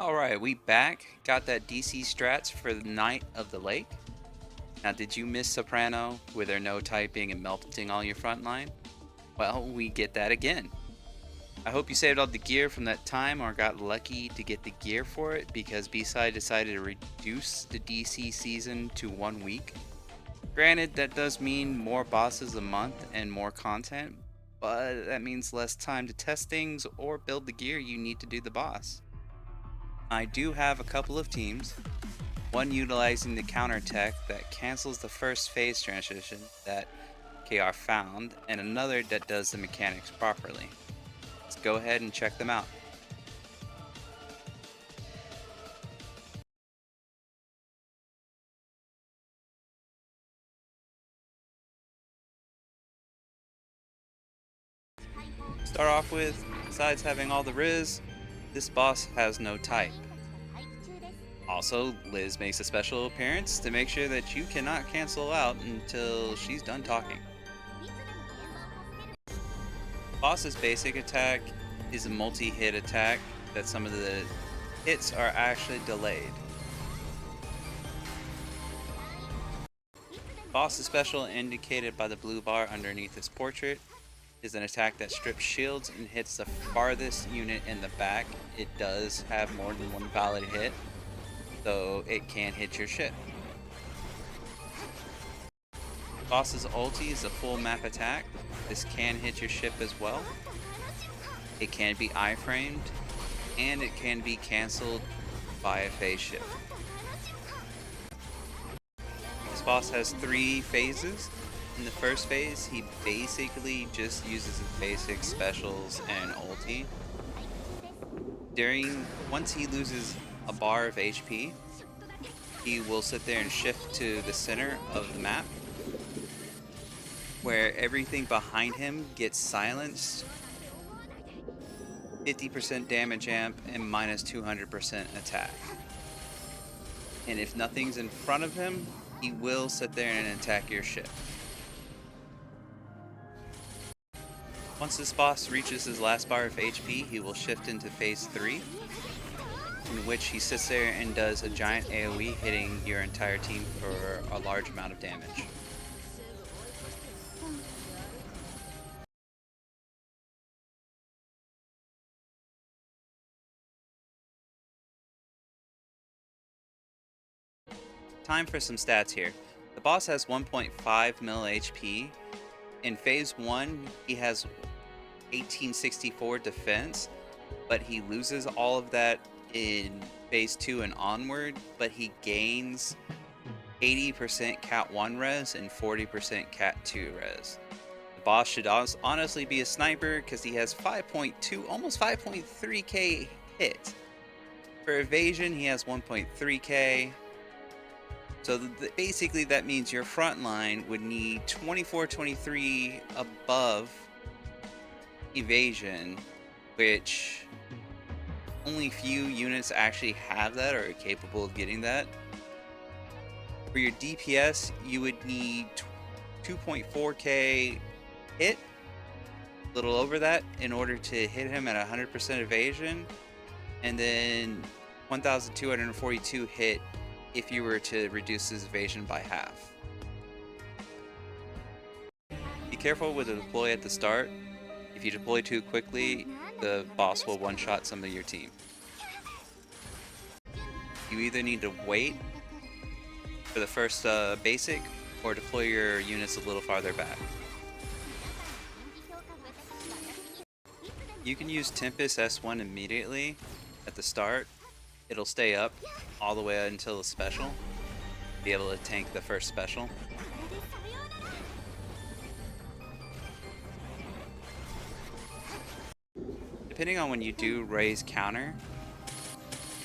Alright, we back. Got that DC strats for the Night of the Lake. Now, did you miss Soprano with their no typing and melting all your front line? Well, we get that again. I hope you saved all the gear from that time or got lucky to get the gear for it because B-Side decided to reduce the DC season to 1 week. Granted, that does mean more bosses a month and more content, but that means less time to test things or build the gear you need to do the boss. I do have a couple of teams, one utilizing the counter tech that cancels the first phase transition that KR found, and another that does the mechanics properly. Let's go ahead and check them out. Start off with, besides having all the Riz, this boss has no type. Also, Liz makes a special appearance to make sure that you cannot cancel out until she's done talking. Boss's basic attack is a multi-hit attack that some of the hits are actually delayed. Boss's special, indicated by the blue bar underneath his portrait, is an attack that strips shields and hits the farthest unit in the back. It does have more than one valid hit, so it can hit your ship. Boss's ulti is a full map attack. This can hit your ship as well. It can be iframed, and it can be cancelled by a phase shift. This boss has 3 phases. In the first phase, he basically just uses his basic specials and ulti. Once he loses a bar of HP, he will sit there and shift to the center of the map, where everything behind him gets silenced, 50% damage amp, and minus 200% attack. And if nothing's in front of him, he will sit there and attack your ship. Once this boss reaches his last bar of HP, he will shift into phase 3, in which he sits there and does a giant AoE, hitting your entire team for a large amount of damage. Time for some stats here. The boss has 1.5 mil HP. In phase 1, he has 1864 defense, but he loses all of that in phase 2 and onward, but he gains 80% cat 1 res and 40% cat 2 res. The boss should honestly be a sniper because he has 5.2, almost 5.3k hit. For evasion, he has 1.3k. So basically that means your front line would need 24-23 above evasion, which only few units actually have that or are capable of getting that. For your DPS, you would need 2.4k hit, a little over that, in order to hit him at 100% evasion, and then 1242 hit if you were to reduce his evasion by half. Be careful with the deploy at the start. If you deploy too quickly, the boss will one-shot some of your team. You either need to wait for the first basic, or deploy your units a little farther back. You can use Tempest S1 immediately at the start. It'll stay up all the way until the special. Be able to tank the first special. Depending on when you do raise counter,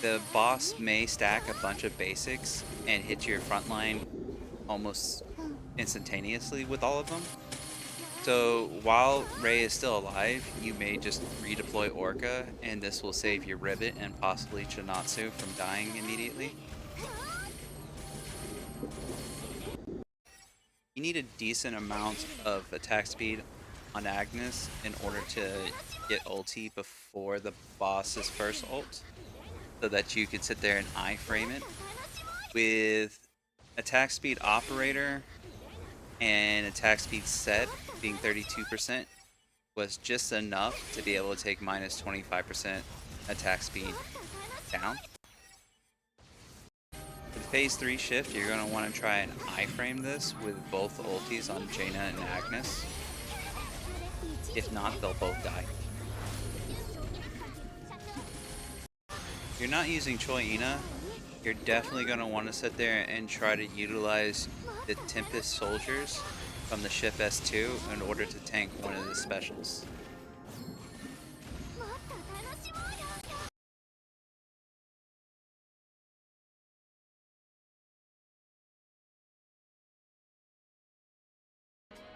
the boss may stack a bunch of basics and hit your front line almost instantaneously with all of them. So while Ray is still alive, you may just redeploy Orca, and this will save your Ribbit and possibly Chinatsu from dying immediately. You need a decent amount of attack speed on Agnes in order to get ulti before the boss's first ult. so that you could sit there and iframe it. With attack speed operator and attack speed set being 32% was just enough to be able to take minus 25% attack speed down. With phase 3 shift, you're going to want to try and iframe this with both ultis on Jaina and Agnes. If not, they'll both die. If you're not using Choi Ina, you're definitely going to want to sit there and try to utilize the Tempest soldiers from the ship S2 in order to tank one of the specials.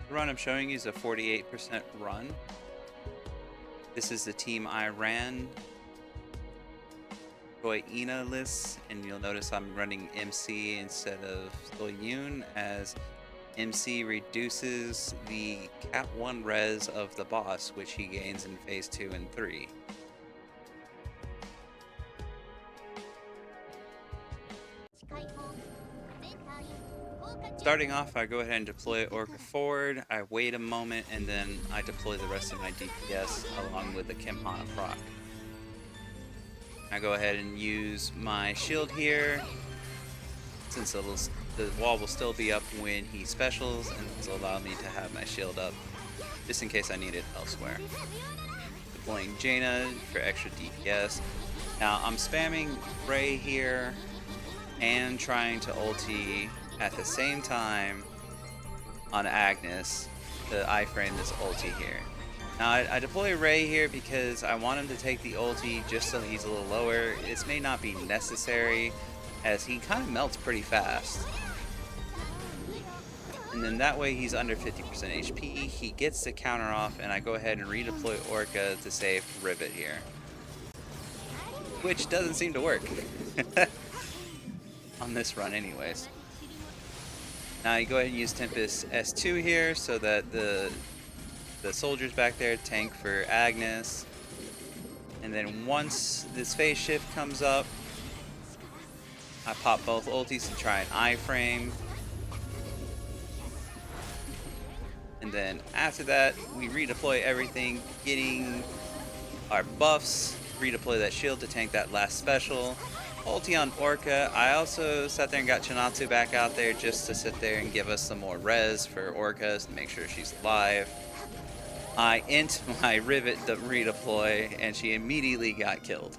The run I'm showing you is a 48% run. This is the team I ran. Choi Ina list, and you'll notice I'm running MC instead of Soyun, as MC reduces the Cat 1 res of the boss, which he gains in phase 2 and 3. Starting off, I go ahead and deploy Orca forward, I wait a moment, and then I deploy the rest of my DPS along with the Kimhana proc. I go ahead and use my shield here, since the wall will still be up when he specials, and this will allow me to have my shield up, just in case I need it elsewhere. Deploying Jaina for extra DPS. Now I'm spamming Ray here, and trying to ulti at the same time on Agnes to iframe this ulti here. Now, I deploy Ray here because I want him to take the ulti just so he's a little lower. This may not be necessary, as he kind of melts pretty fast. And then that way he's under 50% HP, he gets the counter off, and I go ahead and redeploy Orca to save Rivet here. Which doesn't seem to work. On this run anyways. Now you go ahead and use Tempest S2 here so that the soldiers back there tank for Agnes. And then once this phase shift comes up, I pop both ultis and try an iframe. And then after that, we redeploy everything, getting our buffs, redeploy that shield to tank that last special. Ulti on Orca. I also sat there and got Chinatsu back out there just to sit there and give us some more res for Orcas to make sure she's alive. I int my Rivet redeploy, and she immediately got killed.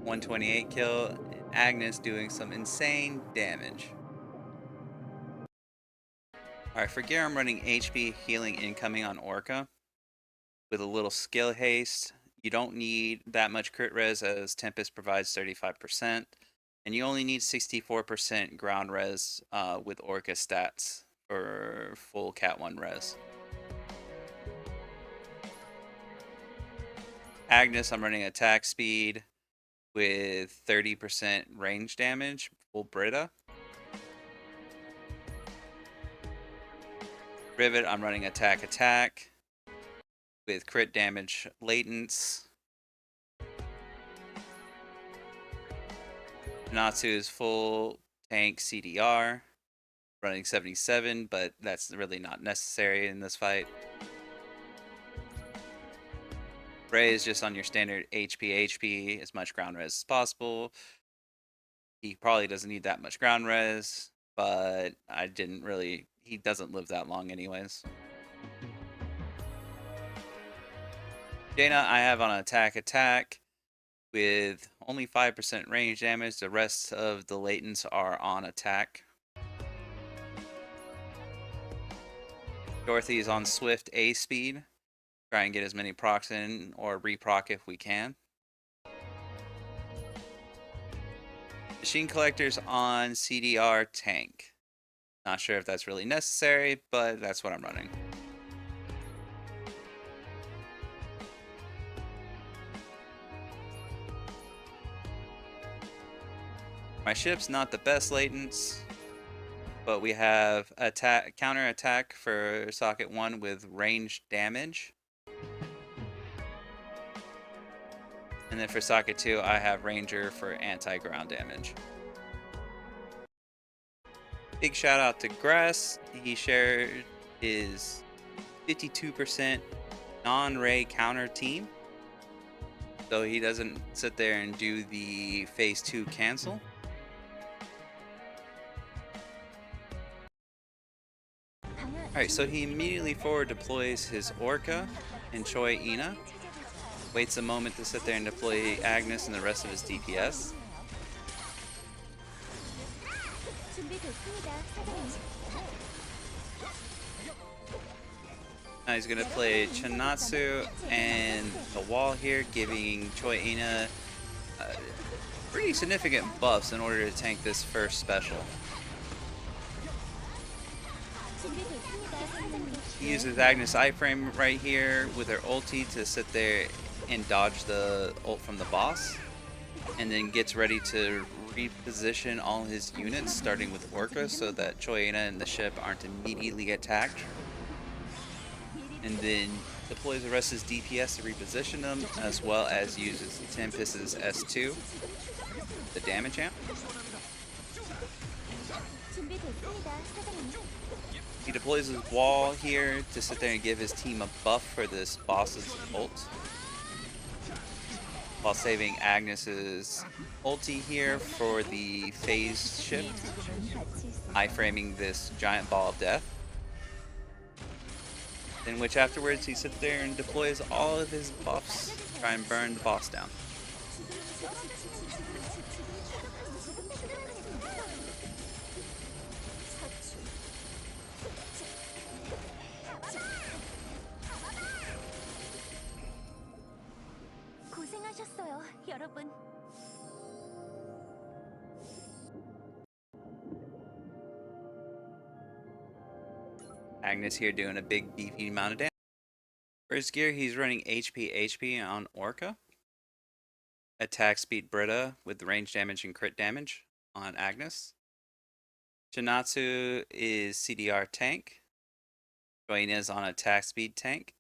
.128 kill, and Agnes doing some insane damage. Alright, for gear I'm running HP healing incoming on Orca with a little skill haste. You don't need that much crit res, as Tempest provides 35%, and you only need 64% ground res with Orca stats for full Cat 1 res. Agnes, I'm running attack speed with 30% range damage, full Brita. Rivet, I'm running attack with crit damage latents. Natsu is full tank CDR, running 77, but that's really not necessary in this fight. Ray is just on your standard HP, as much ground res as possible. He probably doesn't need that much ground res, but he doesn't live that long anyways. Jaina, I have on attack with only 5% range damage. The rest of the latents are on attack. Dorothy is on swift A speed. Try and get as many procs in, or reproc if we can. Machine Collector's on CDR tank. Not sure if that's really necessary, but that's what I'm running. My ship's not the best latents. but we have counter attack for socket 1 with ranged damage. And then for socket 2, I have Ranger for anti-ground damage. Big shout out to Grass. He shared his 52% non-ray counter team, so he doesn't sit there and do the phase 2 cancel. Alright, so he immediately forward deploys his Orca and Choi Ina. Waits a moment to sit there and deploy Agnes and the rest of his DPS. Now he's going to play Chanatsu and the wall here, giving Choi Ina pretty significant buffs in order to tank this first special. He uses Agnes iframe right here with her ulti to sit there and dodge the ult from the boss, and then gets ready to reposition all his units starting with Orca so that Choi Ina and the ship aren't immediately attacked, and then deploys the rest of his DPS to reposition them, as well as uses Tempest's S2, the damage amp. He deploys his wall here to sit there and give his team a buff for this boss's ult, while saving Agnes's ulti here for the phase shift, iframing this giant ball of death. In which afterwards he sits there and deploys all of his buffs to try and burn the boss down. 고생하셨어요, 여러분. Agnes here doing a big beefy amount of damage. For his gear, he's running HP on Orca. Attack speed Britta with range damage and crit damage on Agnes. Chanatsu is CDR tank. Join is on attack speed tank.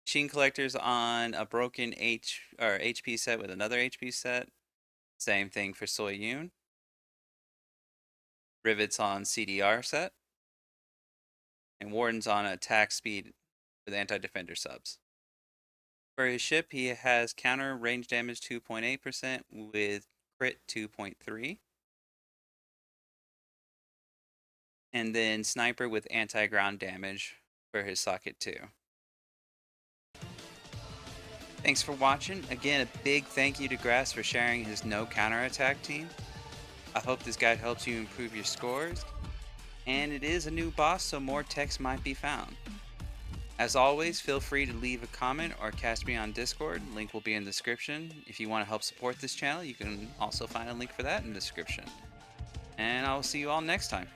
Machine Collector's on a broken HP set with another HP set. Same thing for Soyun. Rivet's on CDR set. And Warden's on attack speed with anti-defender subs. For his ship, he has counter range damage 2.8% with crit 2.3. And then sniper with anti-ground damage for his socket 2. Thanks for watching. Again, a big thank you to Grass for sharing his no counterattack team. I hope this guide helps you improve your scores. And it is a new boss, so more text might be found. As always, feel free to leave a comment or catch me on Discord. Link will be in the description. If you want to help support this channel, you can also find a link for that in the description. And I will see you all next time.